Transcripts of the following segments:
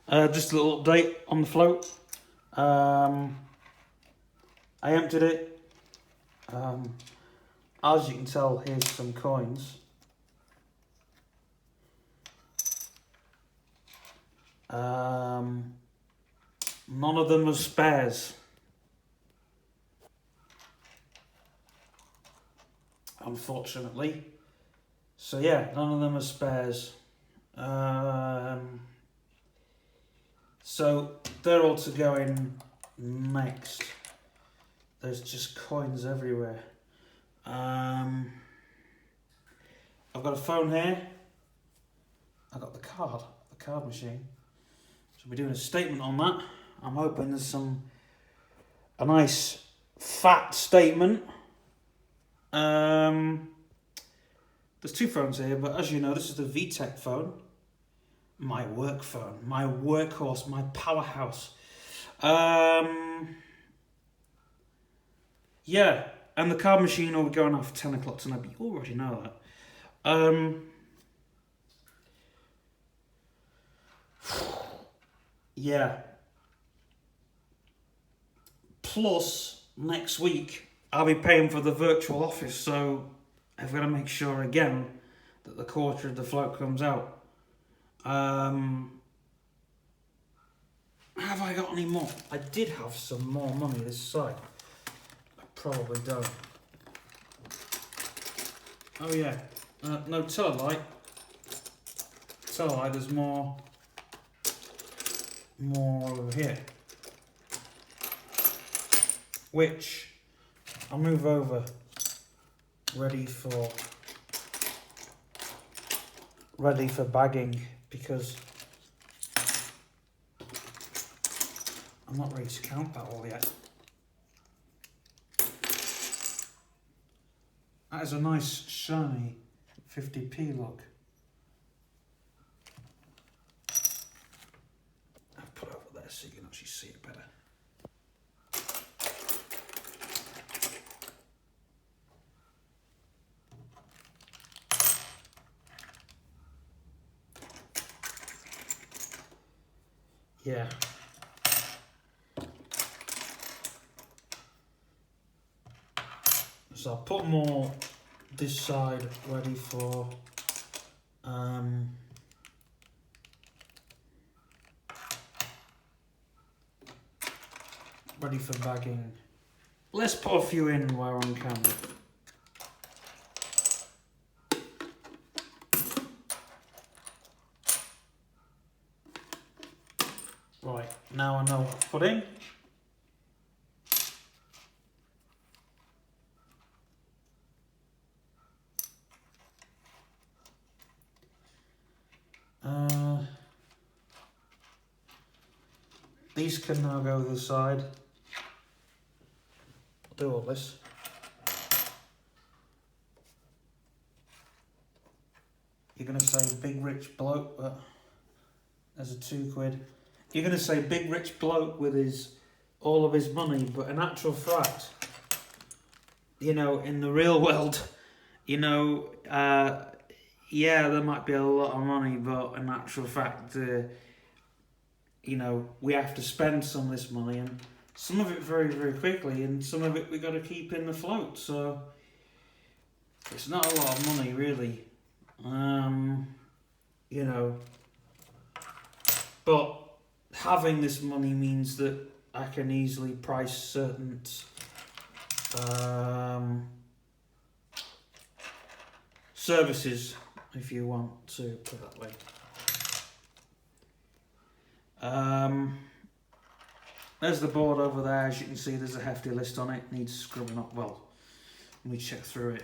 Just a little update on the float. I emptied it. As you can tell, here's some coins. None of them are spares. Unfortunately. So yeah, none of them are spares. So they're all to go in next. There's just coins everywhere. I've got a phone here. I've got the card machine. So we're doing a statement on that. I'm hoping there's a nice fat statement. There's two phones here, but as you know, this is the VTech phone. My work phone, my workhorse, my powerhouse. Yeah, and the card machine will be going off 10 o'clock tonight, but you already know that. Yeah. Plus, next week, I'll be paying for the virtual office, so I've got to make sure again that the quarter of the float comes out. Have I got any more? I did have some more money this side. I probably don't. Oh yeah, no, Telelight. There's more over here. Which I'll move over, ready for bagging, because I'm not ready to count that all yet. That is a nice shiny 50p look. I'll put it over there so you can actually see it better. Yeah. So I'll put more this side ready for bagging. Let's put a few in while we're on camera. Right, now I know what to put in. These can now go to the side. I'll do all this. You're going to say big rich bloke, but there's a £2. You're going to say big rich bloke with all of his money, but in actual fact, you know, in the real world, you know, yeah, there might be a lot of money, but in actual fact, you know, we have to spend some of this money, and some of it very, very quickly, and some of it we got to keep in the float. So it's not a lot of money, really. You know, but having this money means that I can easily price certain services, if you want to put it that way. There's the board over there. As you can see, there's a hefty list on it. Needs scrubbing up. Well, let me check through it.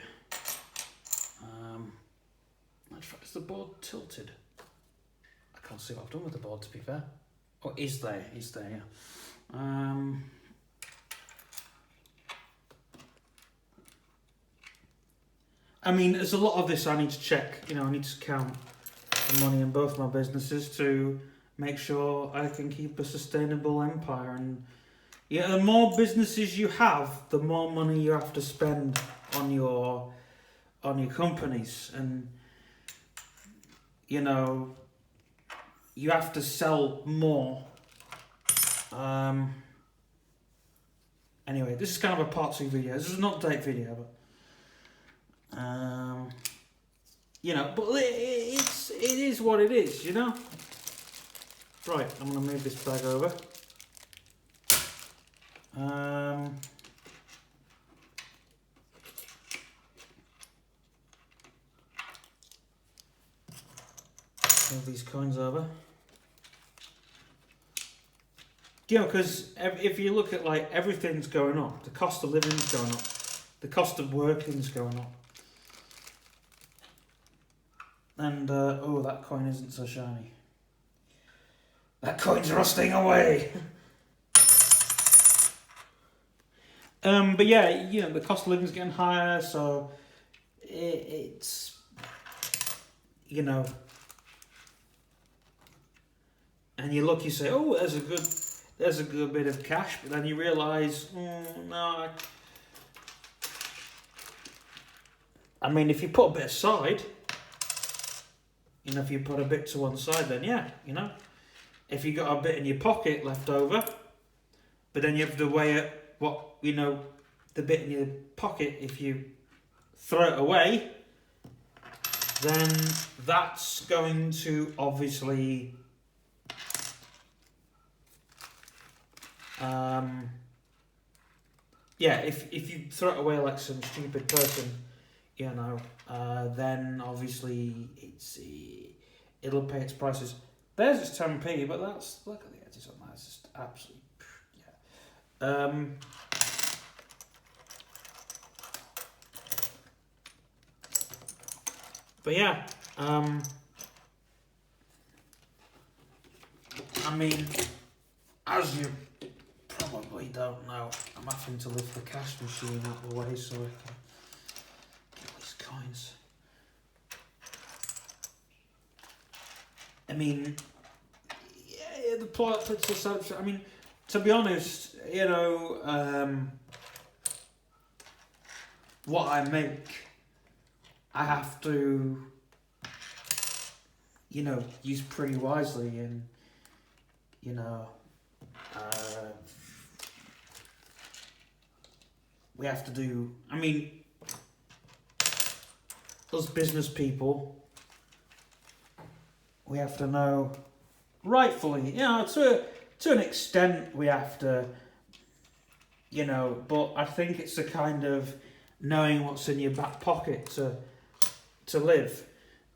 In fact, is the board tilted? I can't see what I've done with the board, to be fair. Oh, is there? Yeah. I mean, there's a lot of this I need to check. You know, I need to count the money in both my businesses to make sure I can keep a sustainable empire. And yeah, the more businesses you have, the more money you have to spend on your companies. And you know, you have to sell more. Anyway, this is kind of a part 2 video. This is an update video, but you know, but it is what it is, you know. Right, I'm gonna move this bag over. Move these coins over. You know, because if you look at, like, everything's going up, the cost of living's going up, the cost of working's going up. And, oh, that coin isn't so shiny. That coin's rusting away! But yeah, you know, the cost of living's getting higher, so it's, you know, and you look, you say, oh, there's a good bit of cash, but then you realise, no. I mean, if you put a bit aside, you know, if you put a bit to one side, then yeah, you know. If you got a bit in your pocket left over, but then you have to weigh it, what, you know, the bit in your pocket, if you throw it away, then that's going to obviously yeah, if you throw it away like some stupid person, you know, then obviously it'll pay its prices. There's its 10p, but that's, look at the edges on that, it's just absolutely, yeah. But yeah, I mean, as you probably don't know, I'm having to lift the cash machine out of the way so I can get these coins. I mean, yeah, the plot puts aside, I mean, to be honest, you know, what I make, I have to, you know, use pretty wisely, and, you know, we have to do, I mean, us business people, we have to know, rightfully, you know, to an extent we have to, you know, but I think it's a kind of knowing what's in your back pocket to live.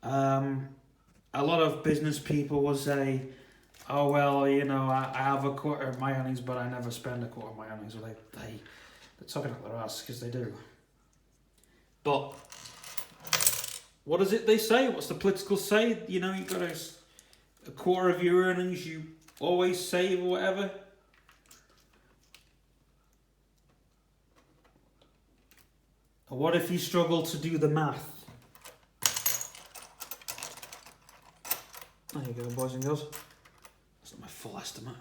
A lot of business people will say, oh, well, you know, I have a quarter of my earnings, but I never spend a quarter of my earnings. Well, they're talking out their ass, because they do. But what is it they say? What's the political say? You know, you've got a quarter of your earnings you always save or whatever. Or what if you struggle to do the math? There you go, boys and girls. That's not my full estimate.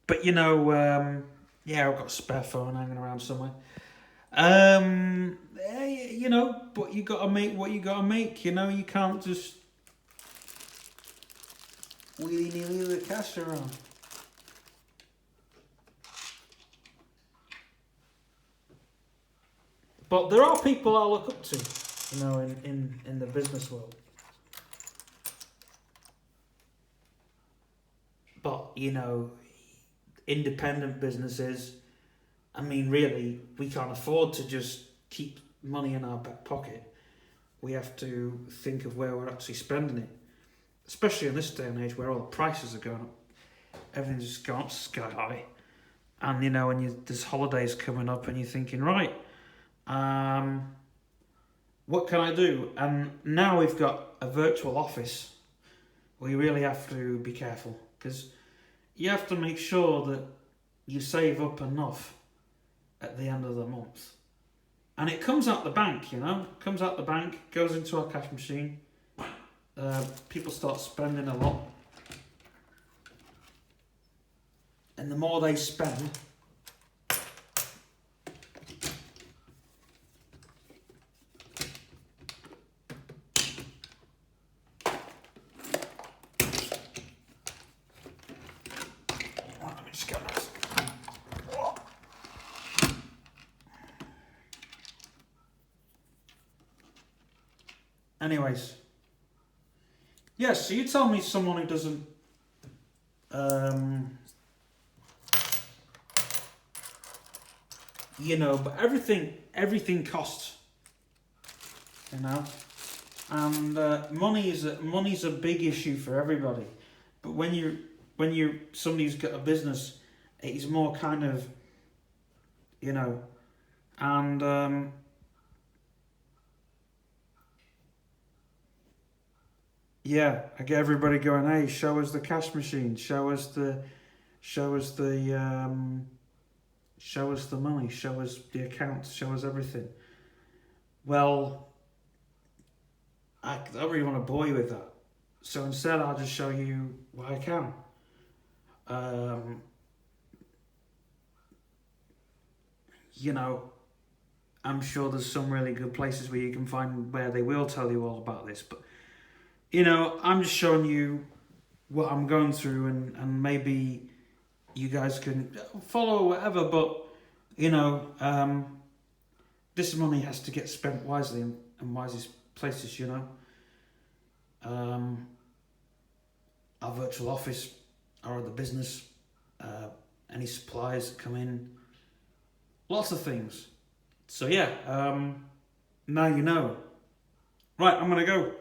But, you know, yeah, I've got a spare phone hanging around somewhere. You know, but you got to make what you got to make. You know, you can't just willy-nilly the cash around. But there are people I look up to, you know, in the business world. But, you know, independent businesses, I mean, really, we can't afford to just keep money in our back pocket. We have to think of where we're actually spending it. Especially in this day and age where all the prices are going up. Everything's just gone up sky high. And, you know, when there's holidays coming up and you're thinking, right, what can I do? And now we've got a virtual office. We really have to be careful, because you have to make sure that you save up enough at the end of the month. And it comes out the bank, you know, comes out the bank, goes into our cash machine. People start spending a lot. And the more they spend, Anyways. Yes, so you tell me someone who doesn't you know, but everything costs, you know, and money's a big issue for everybody. But when you somebody who's got a business, it's more kind of, you know, and yeah, I get everybody going, hey, show us the cash machine, show us the money, show us the accounts, show us everything. Well, I don't really want to bore you with that. So instead, I'll just show you what I can. You know, I'm sure there's some really good places where you can find where they will tell you all about this. But, you know, I'm just showing you what I'm going through, and maybe you guys can follow or whatever. But, you know, this money has to get spent wisely and wisest places, you know. Our virtual office, our other business, any supplies that come in, lots of things. So yeah, now you know. Right, I'm gonna go.